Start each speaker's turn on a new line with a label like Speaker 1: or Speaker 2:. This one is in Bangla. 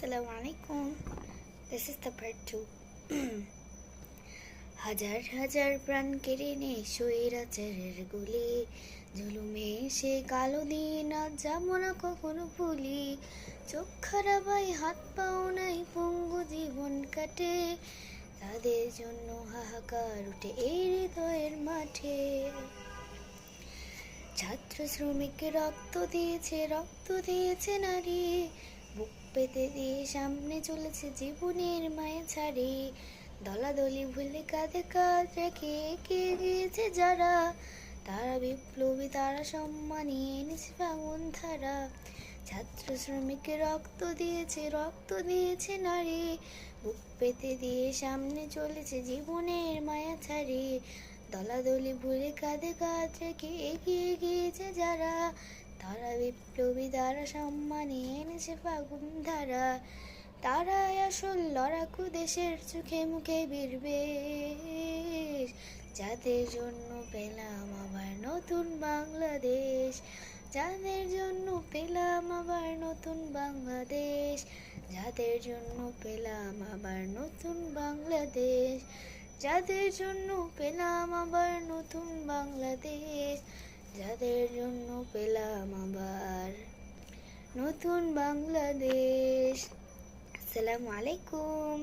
Speaker 1: Assalamu alaikum. This is the part 2. হাজার হাজার প্রাণ কেড়ে নে স্বৈরাচারের গুলি, জুলুমে সে কালো দিন আজ যাবো না কখনো ভুলি। চোখ খারাপাই হাত পাও নাই পঙ্গু জীবন কাটে, তাদের জন্য হাহাকার উঠে এই হৃদয়ের মাঠে। ছাত্র শ্রমিক রক্ত দিয়েছে নারী, বুক পেতে দিয়ে সামনে চলেছে জীবনের মায়া ছাড়ি। দলাদলি ভুলে কাঁধে কাঁধ রেখে এগিয়ে গিয়েছে যারা, তারা বিপ্লবী, তারা সম্মানী এনেছে ভাঙন ধারা। ছাত্র শ্রমিক রক্ত দিয়েছে নারী, বুক পেতে দিয়ে সামনে চলেছে জীবনের মায়া ছাড়ি। দলাদলি ভুলে কাঁধে কাঁধ রেখে এগিয়ে গিয়েছে যারা, তারা বিপ্লবী, তারা সম্মানী এনেছে ফাগুন ধারা। তারাই আসল লড়াকু, দেশের চোখে মুখে বীরবেশ, যাদের জন্য পেলাম আবার নতুন বাংলাদেশ। যাদের জন্য পেলাম আবার নতুন বাংলাদেশ, যাদের জন্য পেলাম আবার নতুন বাংলাদেশ, যাদের জন্য পেলাম আবার নতুন বাংলাদেশ, যাদের জন্য পেলাম আবার নতুন বাংলাদেশ। আসসালামু আলাইকুম।